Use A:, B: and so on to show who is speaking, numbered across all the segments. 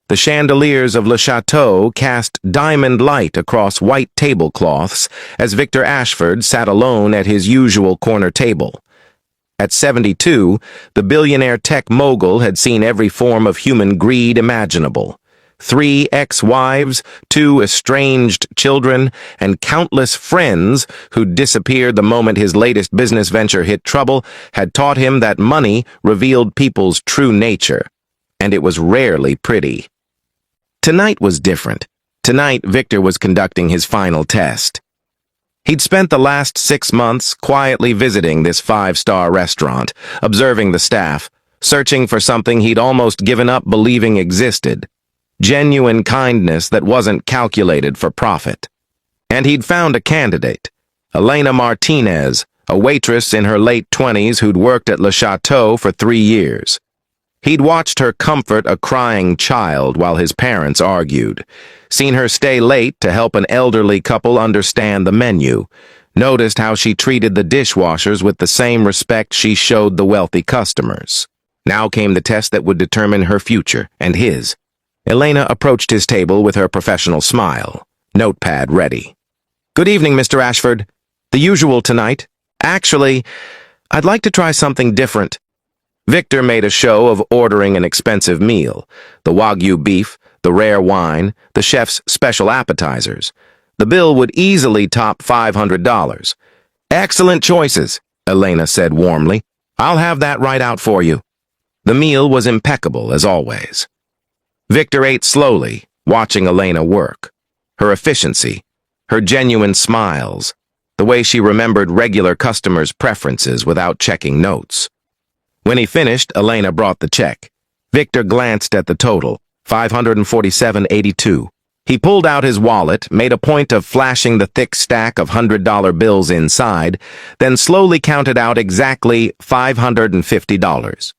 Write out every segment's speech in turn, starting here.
A: The chandeliers of Le Chateau cast diamond light across white tablecloths as Victor Ashford sat alone at his usual corner table. At 72, the billionaire tech mogul had seen every form of human greed imaginable. 3 ex-wives, 2 estranged children, and countless friends who'd disappeared the moment his latest business venture hit trouble had taught him that money revealed people's true nature, and it was rarely pretty. Tonight was different. Tonight, Victor was conducting his final test. He'd spent the last 6 months quietly visiting this 5-star restaurant, observing the staff, searching for something he'd almost given up believing existed. Genuine kindness that wasn't calculated for profit. And he'd found a candidate, Elena Martinez, a waitress in her late 20s who'd worked at Le Chateau for 3 years. He'd watched her comfort a crying child while his parents argued, seen her stay late to help an elderly couple understand the menu, noticed how she treated the dishwashers with the same respect she showed the wealthy customers. Now came the test that would determine her future and his. Elena approached his table with her professional smile, notepad ready. "Good evening, Mr. Ashford. The usual tonight. Actually, I'd like to try something different." Victor made a show of ordering an expensive meal, the Wagyu beef, the rare wine, the chef's special appetizers. The bill would easily top $500. "Excellent choices," Elena said warmly. "I'll have that right out for you." The meal was impeccable, as always. Victor ate slowly, watching Elena work. Her efficiency, her genuine smiles, the way she remembered regular customers' preferences without checking notes. When he finished, Elena brought the check. Victor glanced at the total, $547.82. He pulled out his wallet, made a point of flashing the thick stack of $100 bills inside, then slowly counted out exactly $550.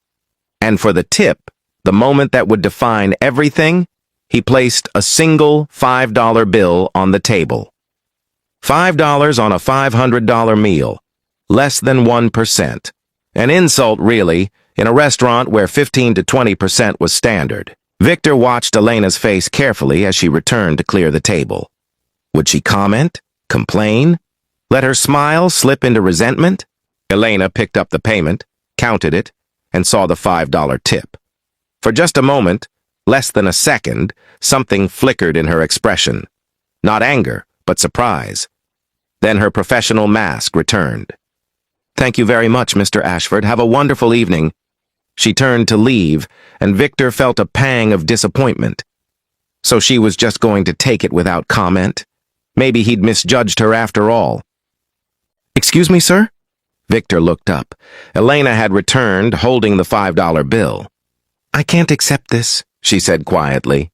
A: And for the tip, the moment that would define everything, he placed a single $5 bill on the table. $5 on a $500 meal, less than 1%. An insult, really, in a restaurant where 15 to 20% was standard. Victor watched Elena's face carefully as she returned to clear the table. Would she comment? Complain? Let her smile slip into resentment? Elena picked up the payment, counted it, and saw the $5 tip. For just a moment, less than a second, something flickered in her expression. Not anger, but surprise. Then her professional mask returned. "Thank you very much, Mr. Ashford. Have a wonderful evening." She turned to leave, and Victor felt a pang of disappointment. So she was just going to take it without comment? Maybe he'd misjudged her after all. "Excuse me, sir?" Victor looked up. Elena had returned, holding the $5 bill. "I can't accept this," she said quietly.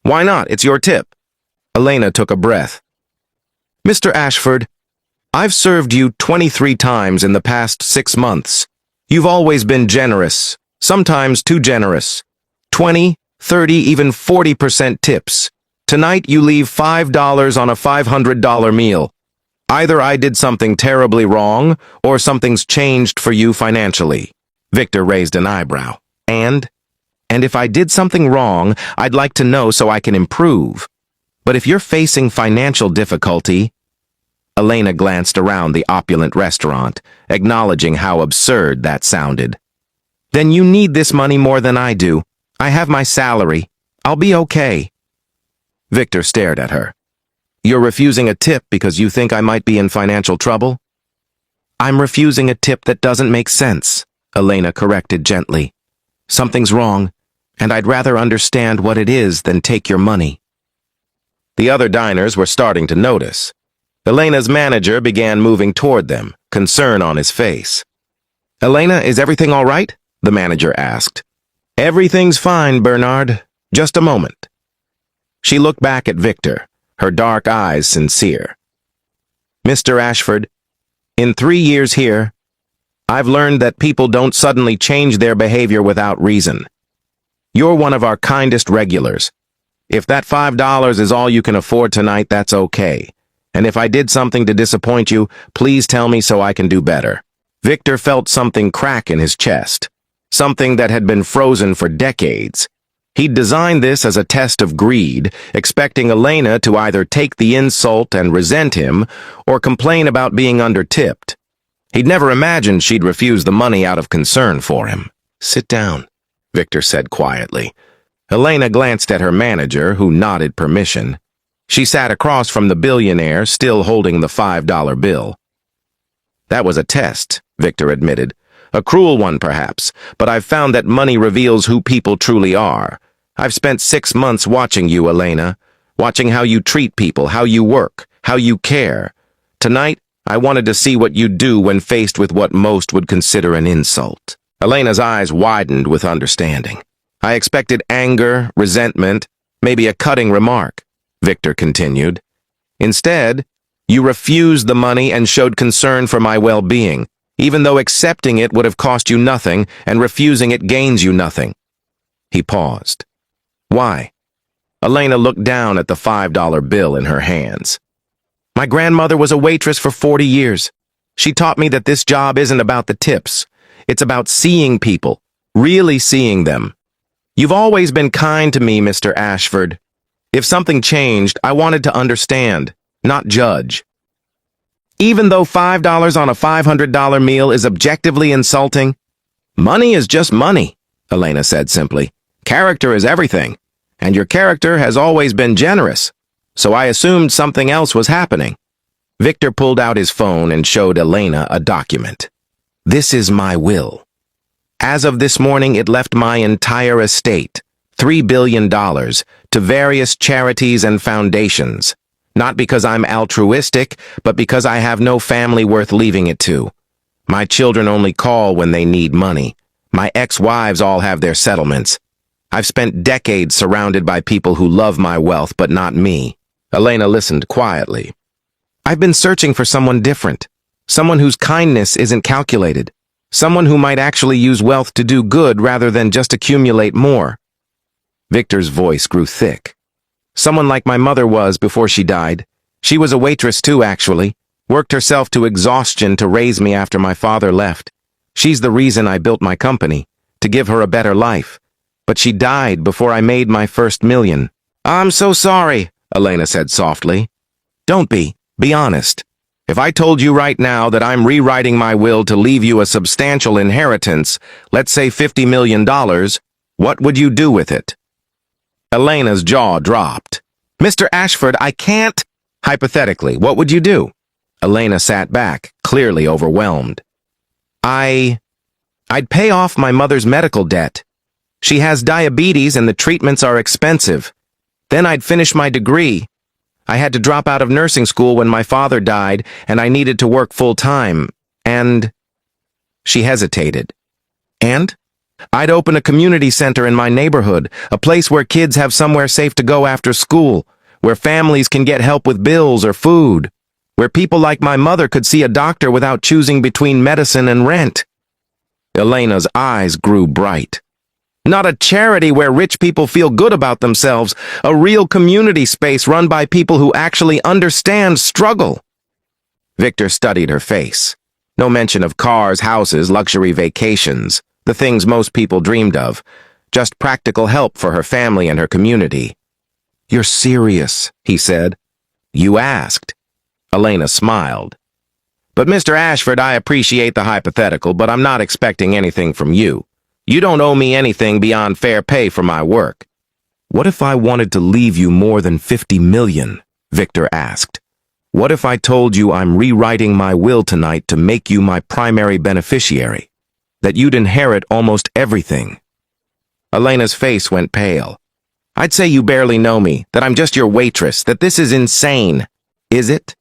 A: "Why not? It's your tip." Elena took a breath. "Mr. Ashford, I've served you 23 times in the past 6 months. You've always been generous, sometimes too generous. 20, 30, even 40% tips. Tonight you leave $5 on a $500 meal. Either I did something terribly wrong, or something's changed for you financially." Victor raised an eyebrow. And if I did something wrong, I'd like to know so I can improve. But if you're facing financial difficulty..." Elena glanced around the opulent restaurant, acknowledging how absurd that sounded. "Then you need this money more than I do. I have my salary. I'll be okay." Victor stared at her. "You're refusing a tip because you think I might be in financial trouble?" "I'm refusing a tip that doesn't make sense," Elena corrected gently. "Something's wrong, and I'd rather understand what it is than take your money." The other diners were starting to notice. Elena's manager began moving toward them, concern on his face. "Elena, is everything all right?" the manager asked. "Everything's fine, Bernard. Just a moment." She looked back at Victor, her dark eyes sincere. "Mr. Ashford, in 3 years here, I've learned that people don't suddenly change their behavior without reason. You're one of our kindest regulars. If that $5 is all you can afford tonight, that's okay. And if I did something to disappoint you, please tell me so I can do better." Victor felt something crack in his chest, something that had been frozen for decades. He'd designed this as a test of greed, expecting Elena to either take the insult and resent him or complain about being undertipped. He'd never imagined she'd refuse the money out of concern for him. "Sit down," Victor said quietly. Elena glanced at her manager, who nodded permission. She sat across from the billionaire, still holding the $5 bill. "That was a test," Victor admitted. "A cruel one, perhaps, but I've found that money reveals who people truly are. I've spent 6 months watching you, Elena, watching how you treat people, how you work, how you care. Tonight, I wanted to see what you'd do when faced with what most would consider an insult." Elena's eyes widened with understanding. "I expected anger, resentment, maybe a cutting remark," Victor continued. "Instead, you refused the money and showed concern for my well-being, even though accepting it would have cost you nothing and refusing it gains you nothing." He paused. "Why?" Elena looked down at the $5 bill in her hands. "My grandmother was a waitress for 40 years. She taught me that this job isn't about the tips. It's about seeing people, really seeing them. You've always been kind to me, Mr. Ashford. If something changed, I wanted to understand, not judge. Even though $5 on a $500 meal is objectively insulting, money is just money," Elena said simply. "Character is everything, and your character has always been generous, so I assumed something else was happening." Victor pulled out his phone and showed Elena a document. "This is my will. As of this morning, it left my entire estate, $3 billion, to various charities and foundations. Not because I'm altruistic, but because I have no family worth leaving it to. My children only call when they need money. My ex-wives all have their settlements. I've spent decades surrounded by people who love my wealth, but not me." Elena listened quietly. "I've been searching for someone different, someone whose kindness isn't calculated, someone who might actually use wealth to do good rather than just accumulate more." Victor's voice grew thick. "Someone like my mother was before she died. She was a waitress too, actually. Worked herself to exhaustion to raise me after my father left. She's the reason I built my company, to give her a better life. But she died before I made my first million." "I'm so sorry," Elena said softly. "Don't be. Be honest. If I told you right now that I'm rewriting my will to leave you a substantial inheritance, let's say $50 million, what would you do with it?" Elena's jaw dropped. "Mr. Ashford, I can't." "Hypothetically, what would you do?" Elena sat back, clearly overwhelmed. I'd pay off my mother's medical debt. She has diabetes and the treatments are expensive. Then I'd finish my degree. I had to drop out of nursing school when my father died, and I needed to work full-time. And..." She hesitated. "And? I'd open a community center in my neighborhood, a place where kids have somewhere safe to go after school, where families can get help with bills or food, where people like my mother could see a doctor without choosing between medicine and rent." Elena's eyes grew bright. "Not a charity where rich people feel good about themselves, a real community space run by people who actually understand struggle." Victor studied her face. No mention of cars, houses, luxury vacations, the things most people dreamed of. Just practical help for her family and her community. "You're serious," he said. "You asked." Elena smiled. "But Mr. Ashford, I appreciate the hypothetical, but I'm not expecting anything from you. You don't owe me anything beyond fair pay for my work." "What if I wanted to leave you more than $50 million?" Victor asked. "What if I told you I'm rewriting my will tonight to make you my primary beneficiary? That you'd inherit almost everything?" Elena's face went pale. "I'd say you barely know me, that I'm just your waitress, that this is insane." "Is it?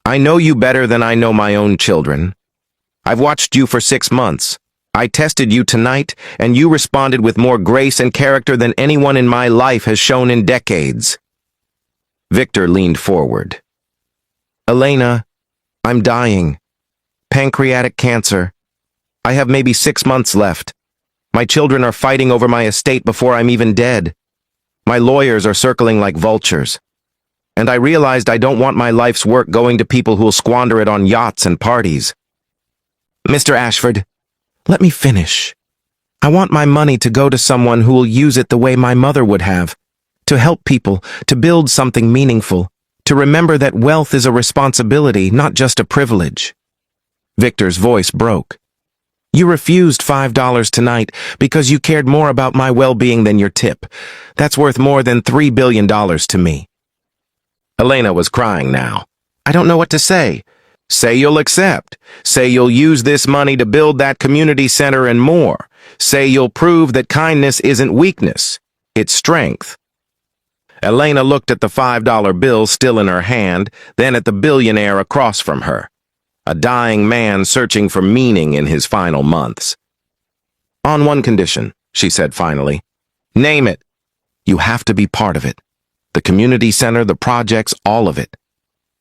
A: I know you better than I know my own children. I've watched you for 6 months. I tested you tonight, and you responded with more grace and character than anyone in my life has shown in decades." Victor leaned forward. "Elena, I'm dying. Pancreatic cancer. I have maybe 6 months left. My children are fighting over my estate before I'm even dead. My lawyers are circling like vultures. And I realized I don't want my life's work going to people who'll squander it on yachts and parties." "Mr. Ashford, let me finish. I want my money to go to someone who will use it the way my mother would have, to help people, to build something meaningful, to remember that wealth is a responsibility, not just a privilege. Victor's voice broke. You refused $5 tonight because you cared more about my well-being than your tip. That's worth more than $3 billion to me. Elena was crying now. I don't know what to say. Say you'll accept. Say you'll use this money to build that community center and more. Say you'll prove that kindness isn't weakness, it's strength. Elena looked at the $5 bill still in her hand, then at the billionaire across from her. A dying man searching for meaning in his final months. On one condition, she said finally. Name it. You have to be part of it. The community center, the projects, all of it.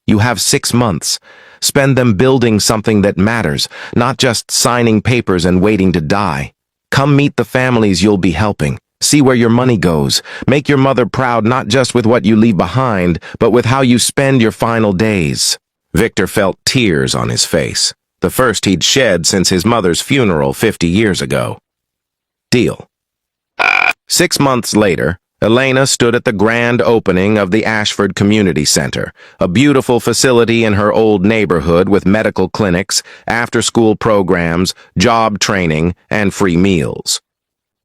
A: You have 6 months. Spend them building something that matters, not just signing papers and waiting to die. Come meet the families you'll be helping. See where your money goes. Make your mother proud not just with what you leave behind, but with how you spend your final days. Victor felt tears on his face, the first he'd shed since his mother's funeral 50 years ago. Deal. 6 months later, Elena stood at the grand opening of the Ashford Community Center, a beautiful facility in her old neighborhood with medical clinics, after-school programs, job training, and free meals.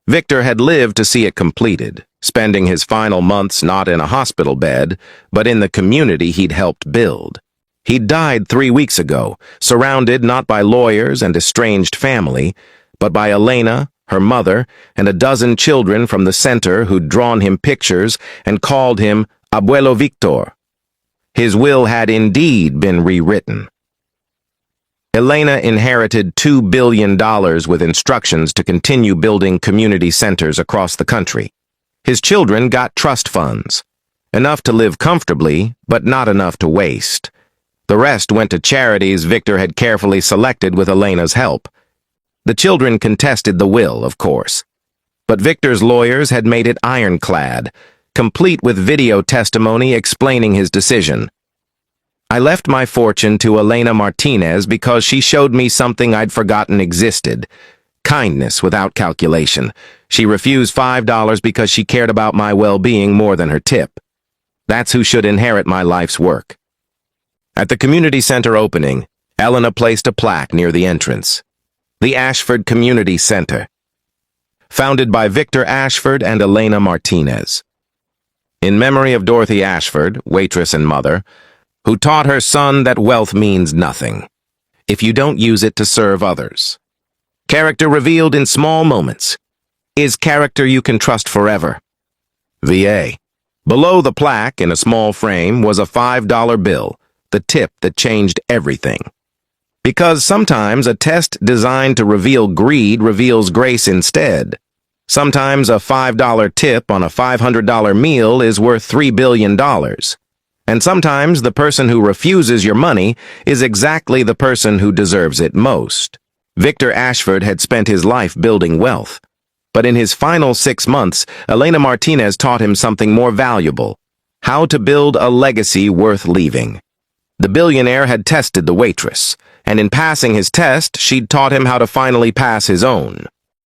A: Victor had lived to see it completed, spending his final months not in a hospital bed, but in the community he'd helped build. He'd died 3 weeks ago, surrounded not by lawyers and estranged family, but by Elena, her mother, and a dozen children from the center who'd drawn him pictures and called him Abuelo Victor. His will had indeed been rewritten. Elena inherited $2 billion with instructions to continue building community centers across the country. His children got trust funds, enough to live comfortably, but not enough to waste. The rest went to charities Victor had carefully selected with Elena's help. The children contested the will, of course. But Victor's lawyers had made it ironclad, complete with video testimony explaining his decision. I left my fortune to Elena Martinez because she showed me something I'd forgotten existed. Kindness without calculation. She refused $5 because she cared about my well-being more than her tip. That's who should inherit my life's work. At the community center opening, Elena placed a plaque near the entrance. The Ashford Community Center, founded by Victor Ashford and Elena Martinez. In memory of Dorothy Ashford, waitress and mother, who taught her son that wealth means nothing if you don't use it to serve others. Character revealed in small moments is character you can trust forever. VA. Below the plaque, in a small frame, was a $5 bill, the tip that changed everything. Because sometimes a test designed to reveal greed reveals grace instead. Sometimes a $5 tip on a $500 meal is worth $3 billion. And sometimes the person who refuses your money is exactly the person who deserves it most. Victor Ashford had spent his life building wealth. But in his final 6 months, Elena Martinez taught him something more valuable: how to build a legacy worth leaving. The billionaire had tested the waitress, and in passing his test, she'd taught him how to finally pass his own.